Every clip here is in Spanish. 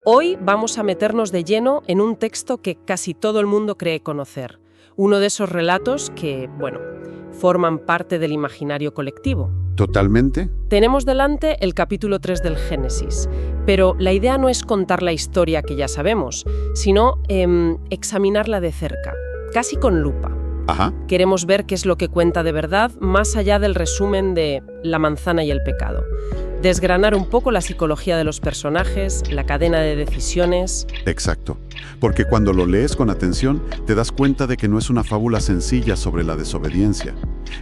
Hoy vamos a meternos de lleno en un texto que casi todo el mundo cree conocer. Uno de esos relatos que, forman parte del imaginario colectivo. ¿Totalmente? Tenemos delante el capítulo 3 del Génesis, pero la idea no es contar la historia que ya sabemos, sino examinarla de cerca, casi con lupa. Ajá. Queremos ver qué es lo que cuenta de verdad, más allá del resumen de la manzana y el pecado. Desgranar un poco la psicología de los personajes, la cadena de decisiones. Exacto. Porque cuando lo lees con atención, te das cuenta de que no es una fábula sencilla sobre la desobediencia.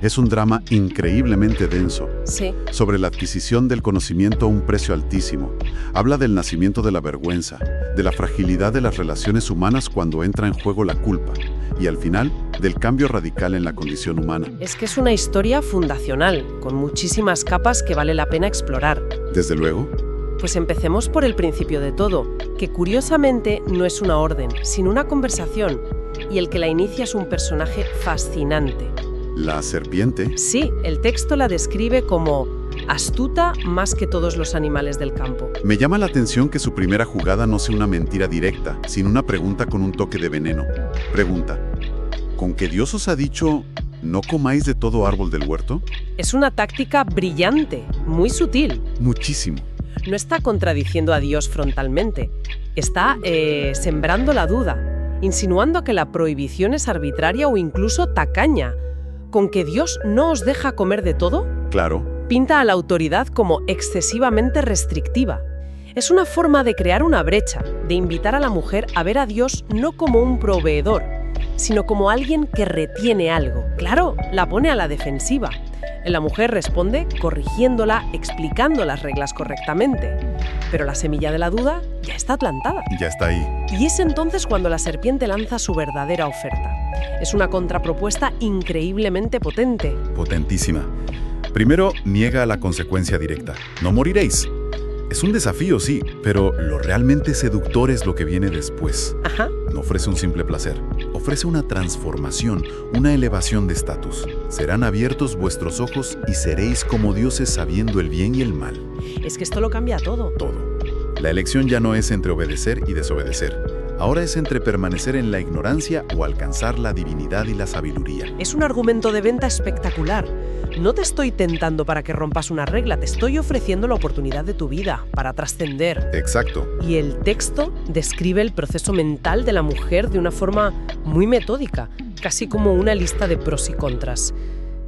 Es un drama increíblemente denso. Sí. Sobre la adquisición del conocimiento a un precio altísimo. Habla del nacimiento de la vergüenza, de la fragilidad de las relaciones humanas cuando entra en juego la culpa. Y al final, del cambio radical en la condición humana. Es que es una historia fundacional, con muchísimas capas que vale la pena explorar. Desde luego. Pues empecemos por el principio de todo, que curiosamente no es una orden, sino una conversación, y el que la inicia es un personaje fascinante. La serpiente. Sí, el texto la describe como astuta más que todos los animales del campo. Me llama la atención que su primera jugada no sea una mentira directa, sino una pregunta con un toque de veneno. Pregunta: ¿con que Dios os ha dicho, no comáis de todo árbol del huerto? Es una táctica brillante, muy sutil. Muchísimo. No está contradiciendo a Dios frontalmente, está sembrando la duda, insinuando que la prohibición es arbitraria o incluso tacaña. ¿Con que Dios no os deja comer de todo? Claro. Pinta a la autoridad como excesivamente restrictiva. Es una forma de crear una brecha, de invitar a la mujer a ver a Dios no como un proveedor, sino como alguien que retiene algo. Claro, la pone a la defensiva. La mujer responde corrigiéndola, explicando las reglas correctamente. Pero la semilla de la duda ya está plantada. Ya está ahí. Y es entonces cuando la serpiente lanza su verdadera oferta. Es una contrapropuesta increíblemente potente. Potentísima. Primero, niega la consecuencia directa. No moriréis. Es un desafío, sí, pero lo realmente seductor es lo que viene después. Ajá. No ofrece un simple placer. Ofrece una transformación, una elevación de estatus. Serán abiertos vuestros ojos y seréis como dioses sabiendo el bien y el mal. Es que esto lo cambia todo. Todo. La elección ya no es entre obedecer y desobedecer. Ahora es entre permanecer en la ignorancia o alcanzar la divinidad y la sabiduría. Es un argumento de venta espectacular. No te estoy tentando para que rompas una regla, te estoy ofreciendo la oportunidad de tu vida, para trascender. Exacto. Y el texto describe el proceso mental de la mujer de una forma muy metódica, casi como una lista de pros y contras.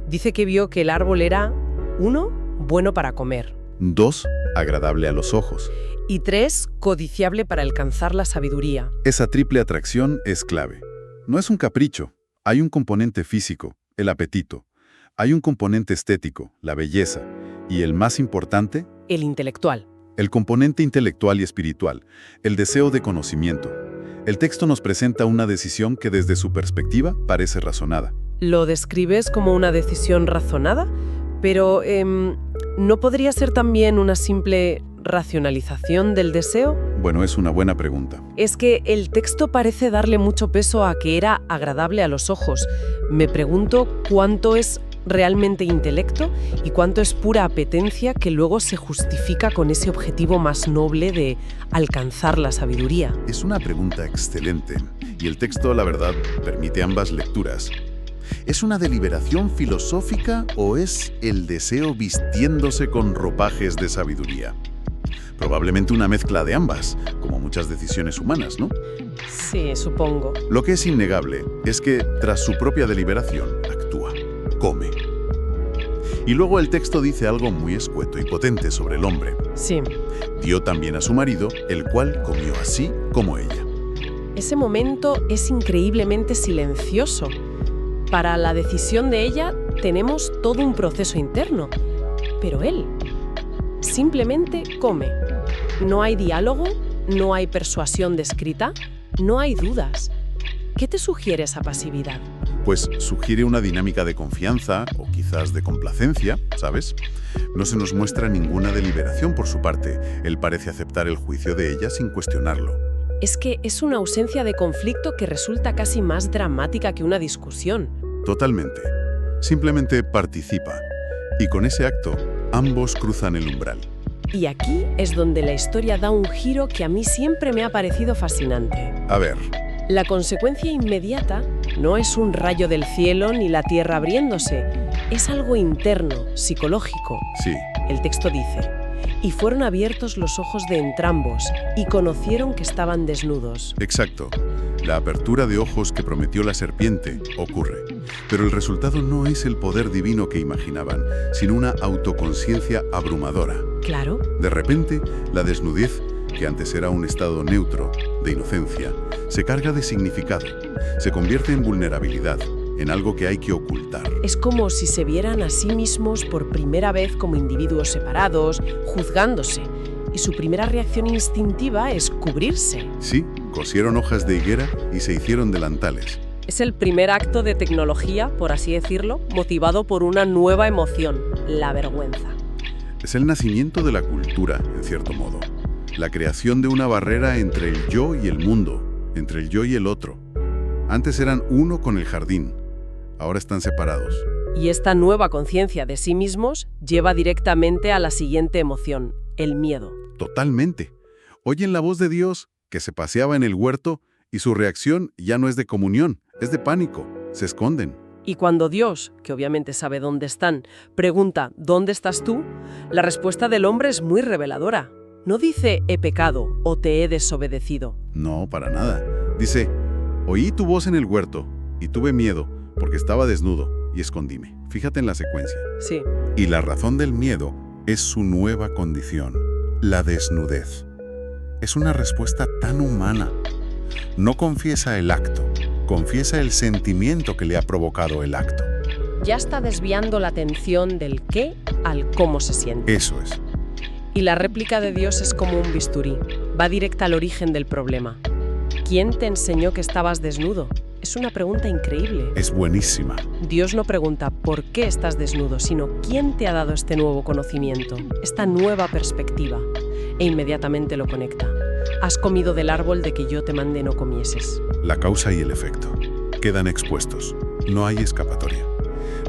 Dice que vio que el árbol era, 1, bueno para comer. 2, agradable a los ojos. Y 3, codiciable para alcanzar la sabiduría. Esa triple atracción es clave. No es un capricho. Hay un componente físico, el apetito. Hay un componente estético, la belleza. Y el más importante, El intelectual. el componente intelectual y espiritual, el deseo de conocimiento. El texto nos presenta una decisión que desde su perspectiva parece razonada. ¿Lo describes como una decisión razonada? Pero, ¿no podría ser también una simple racionalización del deseo? Bueno, es una buena pregunta. Es que el texto parece darle mucho peso a que era agradable a los ojos. Me pregunto cuánto es realmente intelecto y cuánto es pura apetencia que luego se justifica con ese objetivo más noble de alcanzar la sabiduría. Es una pregunta excelente, y el texto, la verdad, permite ambas lecturas. ¿Es una deliberación filosófica o es el deseo vistiéndose con ropajes de sabiduría? Probablemente una mezcla de ambas, como muchas decisiones humanas, ¿no? Sí, supongo. Lo que es innegable es que, tras su propia deliberación, actúa, come. Y luego el texto dice algo muy escueto y potente sobre el hombre. Sí. Dio también a su marido, el cual comió así como ella. Ese momento es increíblemente silencioso. Para la decisión de ella tenemos todo un proceso interno, pero él simplemente come. No hay diálogo, no hay persuasión descrita, no hay dudas. ¿Qué te sugiere esa pasividad? Pues sugiere una dinámica de confianza o quizás de complacencia, ¿sabes? No se nos muestra ninguna deliberación por su parte. Él parece aceptar el juicio de ella sin cuestionarlo. Es que es una ausencia de conflicto que resulta casi más dramática que una discusión. Totalmente. Simplemente participa. Y con ese acto, ambos cruzan el umbral. Y aquí es donde la historia da un giro que a mí siempre me ha parecido fascinante. A ver, La consecuencia inmediata no es un rayo del cielo ni la tierra abriéndose, es algo interno, psicológico. sí, El texto dice: y fueron abiertos los ojos de entrambos, y conocieron que estaban desnudos. exacto. La apertura de ojos que prometió la serpiente ocurre. Pero el resultado no es el poder divino que imaginaban, sino una autoconciencia abrumadora. Claro, De repente, la desnudez, que antes era un estado neutro, de inocencia, se carga de significado, se convierte en vulnerabilidad, en algo que hay que ocultar. es como si se vieran a sí mismos por primera vez como individuos separados, juzgándose, y su primera reacción instintiva es cubrirse. Sí, cosieron hojas de higuera y se hicieron delantales. Es el primer acto de tecnología, por así decirlo, motivado por una nueva emoción, la vergüenza. Es el nacimiento de la cultura, en cierto modo. La creación de una barrera entre el yo y el mundo, entre el yo y el otro. Antes eran uno con el jardín, ahora están separados. Y esta nueva conciencia de sí mismos lleva directamente a la siguiente emoción, el miedo. Totalmente. Oyen la voz de Dios, que se paseaba en el huerto, y su reacción ya no es de comunión, es de pánico. Se esconden. Y cuando Dios, que obviamente sabe dónde están, pregunta ¿dónde estás tú?, la respuesta del hombre es muy reveladora. No dice «he pecado» o «te he desobedecido». No, para nada. Dice, oí tu voz en el huerto, y tuve miedo, porque estaba desnudo, y escondíme. Fíjate en la secuencia. Sí, Y la razón del miedo es su nueva condición, la desnudez. Es una respuesta tan humana. No confiesa el acto, confiesa el sentimiento que le ha provocado el acto. ya está desviando la atención del qué al cómo se siente. Eso es. Y la réplica de Dios es como un bisturí, va directa al origen del problema. ¿Quién te enseñó que estabas desnudo? Es una pregunta increíble. Es buenísima. Dios no pregunta por qué estás desnudo, sino quién te ha dado este nuevo conocimiento, esta nueva perspectiva. E inmediatamente lo conecta. Has comido del árbol de que yo te mandé no comieses. La causa y el efecto quedan expuestos. No hay escapatoria.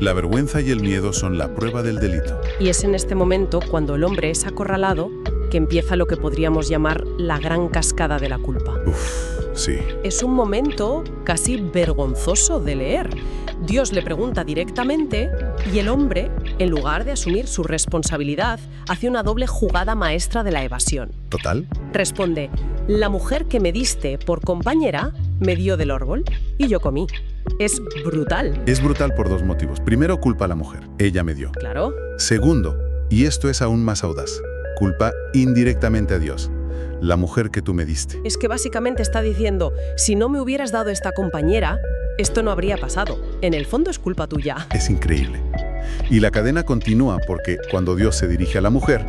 La vergüenza y el miedo son la prueba del delito. Y es en este momento, cuando el hombre es acorralado, que empieza lo que podríamos llamar la gran cascada de la culpa. Sí. Es un momento casi vergonzoso de leer. Dios le pregunta directamente y el hombre, en lugar de asumir su responsabilidad, hace una doble jugada maestra de la evasión. ¿Total? Responde, la mujer que me diste por compañera me dio del árbol y yo comí. Es brutal. Es brutal por dos motivos. Primero, culpa a la mujer. Ella me dio. Claro. Segundo, y esto es aún más audaz, culpa indirectamente a Dios. La mujer que tú me diste. Es que básicamente está diciendo, si no me hubieras dado esta compañera, esto no habría pasado. En el fondo es culpa tuya. Es increíble. Y la cadena continúa porque cuando Dios se dirige a la mujer,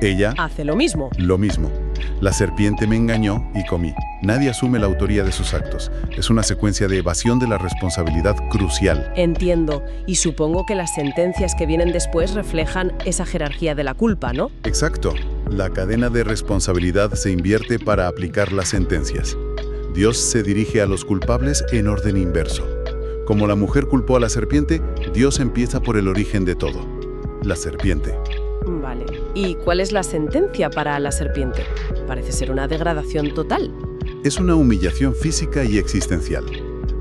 ella Hace lo mismo. lo mismo. La serpiente me engañó y comí. Nadie asume la autoría de sus actos. Es una secuencia de evasión de la responsabilidad crucial. Entiendo, y supongo que las sentencias que vienen después reflejan esa jerarquía de la culpa, ¿no? Exacto. La cadena de responsabilidad se invierte para aplicar las sentencias. Dios se dirige a los culpables en orden inverso. Como la mujer culpó a la serpiente, Dios empieza por el origen de todo. La serpiente. Vale. ¿Y cuál es la sentencia para la serpiente? Parece ser una degradación total. Es una humillación física y existencial.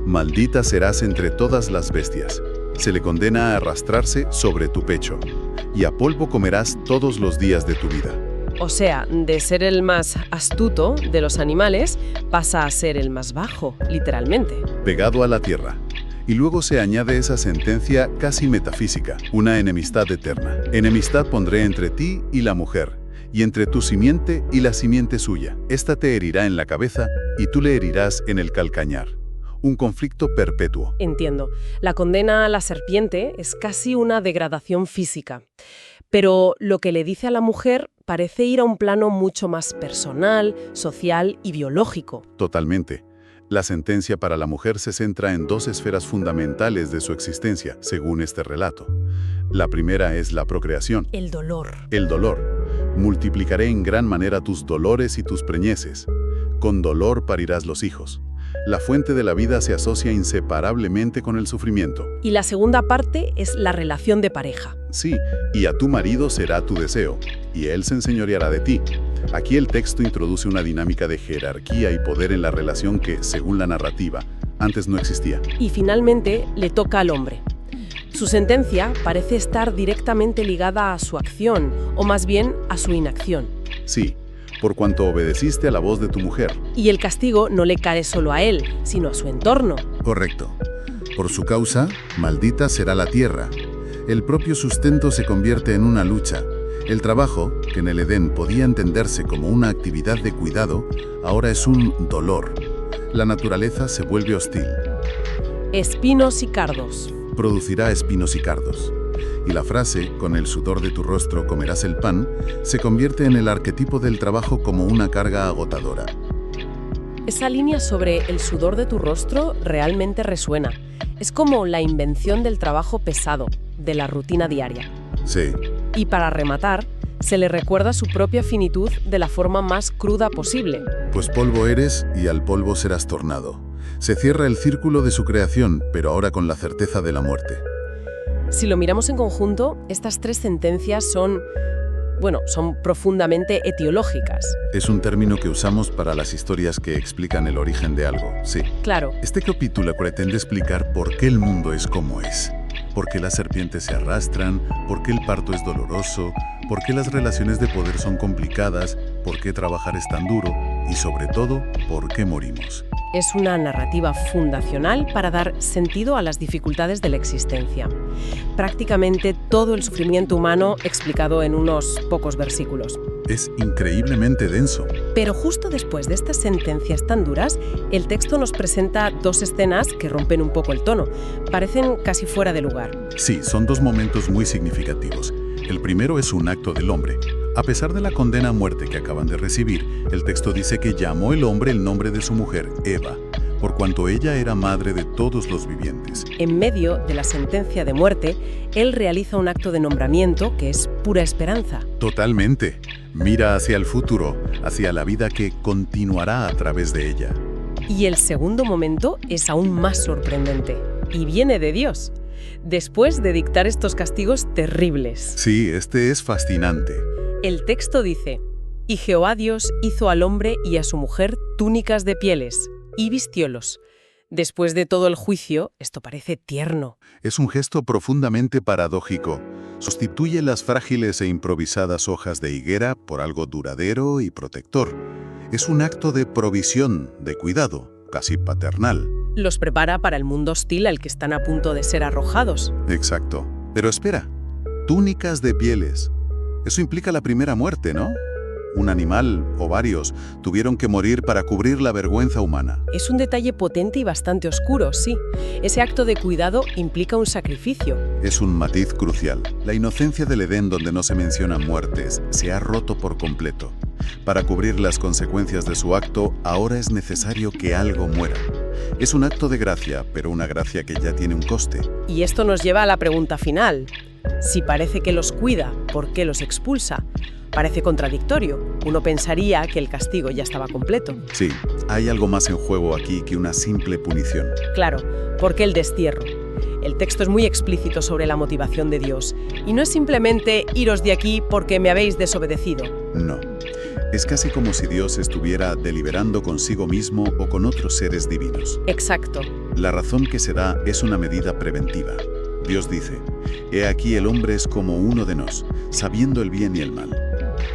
Maldita serás entre todas las bestias. Se le condena a arrastrarse sobre tu pecho. Y a polvo comerás todos los días de tu vida. O sea, de ser el más astuto de los animales, pasa a ser el más bajo, literalmente. Pegado a la tierra. Y luego se añade esa sentencia casi metafísica, una enemistad eterna. Enemistad pondré entre ti y la mujer, y entre tu simiente y la simiente suya. Esta te herirá en la cabeza y tú le herirás en el calcañar. Un conflicto perpetuo. Entiendo. La condena a la serpiente es casi una degradación física. Pero lo que le dice a la mujer parece ir a un plano mucho más personal, social y biológico. Totalmente. La sentencia para la mujer se centra en dos esferas fundamentales de su existencia, según este relato. La primera es la procreación. El dolor. El dolor. Multiplicaré en gran manera tus dolores y tus preñeces. Con dolor parirás los hijos. La fuente de la vida se asocia inseparablemente con el sufrimiento. Y la segunda parte es la relación de pareja. Sí, y a tu marido será tu deseo, y él se enseñoreará de ti. Aquí el texto introduce una dinámica de jerarquía y poder en la relación que, según la narrativa, antes no existía. Y finalmente le toca al hombre. Su sentencia parece estar directamente ligada a su acción, o más bien a su inacción. Sí, por cuanto obedeciste a la voz de tu mujer. Y el castigo no le cae solo a él, sino a su entorno. Correcto. Por su causa, maldita será la tierra. El propio sustento se convierte en una lucha. El trabajo, que en el Edén podía entenderse como una actividad de cuidado, ahora es un dolor. La naturaleza se vuelve hostil. Espinos y cardos. Producirá espinos y cardos. Y la frase, con el sudor de tu rostro comerás el pan, se convierte en el arquetipo del trabajo como una carga agotadora. Esa línea sobre el sudor de tu rostro realmente resuena. Es como la invención del trabajo pesado, de la rutina diaria. Sí. Y para rematar, se le recuerda su propia finitud de la forma más cruda posible. Pues polvo eres y al polvo serás tornado. Se cierra el círculo de su creación, pero ahora con la certeza de la muerte. Si lo miramos en conjunto, estas tres sentencias son profundamente etiológicas. Es un término que usamos para las historias que explican el origen de algo, sí. Claro. Este capítulo pretende explicar por qué el mundo es como es. Por qué las serpientes se arrastran, por qué el parto es doloroso, por qué las relaciones de poder son complicadas, por qué trabajar es tan duro y, sobre todo, por qué morimos. Es una narrativa fundacional para dar sentido a las dificultades de la existencia. Prácticamente todo el sufrimiento humano explicado en unos pocos versículos. Es increíblemente denso. Pero justo después de estas sentencias tan duras, el texto nos presenta dos escenas que rompen un poco el tono. Parecen casi fuera de lugar. Sí, son dos momentos muy significativos. El primero es un acto del hombre. A pesar de la condena a muerte que acaban de recibir, el texto dice que llamó el hombre el nombre de su mujer, Eva, por cuanto ella era madre de todos los vivientes. En medio de la sentencia de muerte, él realiza un acto de nombramiento que es pura esperanza. Totalmente. Mira hacia el futuro, hacia la vida que continuará a través de ella. Y el segundo momento es aún más sorprendente, y viene de Dios, después de dictar estos castigos terribles. Sí, este es fascinante. El texto dice: «Y Jehová Dios hizo al hombre y a su mujer túnicas de pieles, y vistiólos». Después de todo el juicio, esto parece tierno. Es un gesto profundamente paradójico. Sustituye las frágiles e improvisadas hojas de higuera por algo duradero y protector. Es un acto de provisión, de cuidado, casi paternal. Los prepara para el mundo hostil al que están a punto de ser arrojados. Exacto. Pero espera, túnicas de pieles. Eso implica la primera muerte, ¿no? Un animal, o varios, tuvieron que morir para cubrir la vergüenza humana. Es un detalle potente y bastante oscuro, sí. Ese acto de cuidado implica un sacrificio. Es un matiz crucial. La inocencia del Edén, donde no se mencionan muertes, se ha roto por completo. Para cubrir las consecuencias de su acto, ahora es necesario que algo muera. Es un acto de gracia, pero una gracia que ya tiene un coste. Y esto nos lleva a la pregunta final. Si parece que los cuida, ¿por qué los expulsa? Parece contradictorio. Uno pensaría que el castigo ya estaba completo. Sí, hay algo más en juego aquí que una simple punición. Claro, ¿por qué el destierro? El texto es muy explícito sobre la motivación de Dios. Y no es simplemente iros de aquí porque me habéis desobedecido. No. Es casi como si Dios estuviera deliberando consigo mismo o con otros seres divinos. Exacto. La razón que se da es una medida preventiva. Dios dice: «He aquí el hombre es como uno de nos, sabiendo el bien y el mal».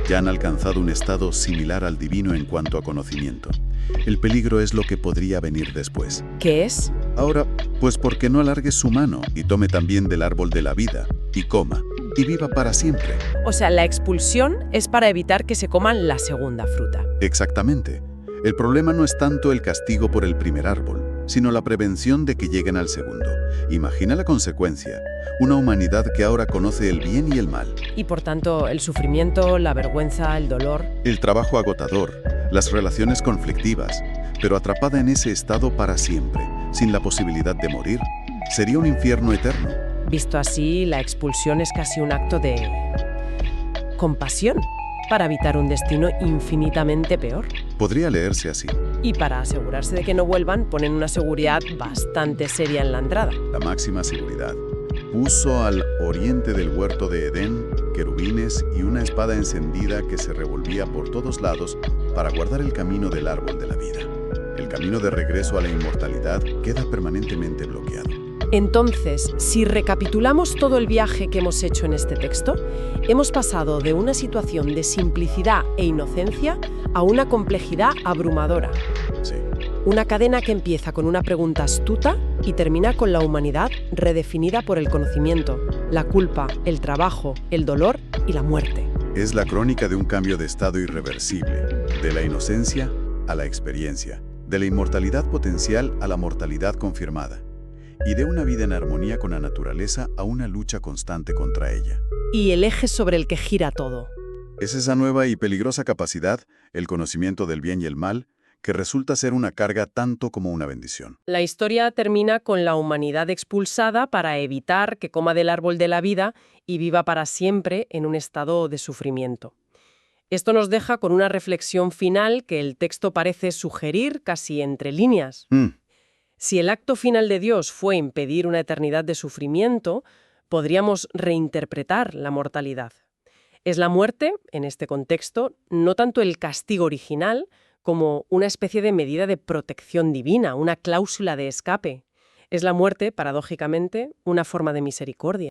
Ya han alcanzado un estado similar al divino en cuanto a conocimiento. El peligro es lo que podría venir después. ¿Qué es? Ahora, pues ¿por qué no alargue su mano y tome también del árbol de la vida, y coma, y viva para siempre? O sea, la expulsión es para evitar que se coman la segunda fruta. Exactamente. El problema no es tanto el castigo por el primer árbol, sino la prevención de que lleguen al segundo. Imagina la consecuencia: una humanidad que ahora conoce el bien y el mal. Y por tanto, el sufrimiento, la vergüenza, el dolor. El trabajo agotador, las relaciones conflictivas, pero atrapada en ese estado para siempre, sin la posibilidad de morir. Sería un infierno eterno. Visto así, la expulsión es casi un acto de compasión para evitar un destino infinitamente peor. Podría leerse así. Y para asegurarse de que no vuelvan, ponen una seguridad bastante seria en la entrada. La máxima seguridad. Puso al oriente del huerto de Edén querubines y una espada encendida que se revolvía por todos lados para guardar el camino del árbol de la vida. El camino de regreso a la inmortalidad queda permanentemente bloqueado. Entonces, si recapitulamos todo el viaje que hemos hecho en este texto, hemos pasado de una situación de simplicidad e inocencia a una complejidad abrumadora. Sí. Una cadena que empieza con una pregunta astuta y termina con la humanidad redefinida por el conocimiento, la culpa, el trabajo, el dolor y la muerte. Es la crónica de un cambio de estado irreversible, de la inocencia a la experiencia, de la inmortalidad potencial a la mortalidad confirmada, y de una vida en armonía con la naturaleza a una lucha constante contra ella. Y el eje sobre el que gira todo. Es esa nueva y peligrosa capacidad, el conocimiento del bien y el mal, que resulta ser una carga tanto como una bendición. La historia termina con la humanidad expulsada para evitar que coma del árbol de la vida y viva para siempre en un estado de sufrimiento. Esto nos deja con una reflexión final que el texto parece sugerir casi entre líneas. Si el acto final de Dios fue impedir una eternidad de sufrimiento, podríamos reinterpretar la mortalidad. Es la muerte, en este contexto, no tanto el castigo original, como una especie de medida de protección divina, una cláusula de escape. Es la muerte, paradójicamente, una forma de misericordia.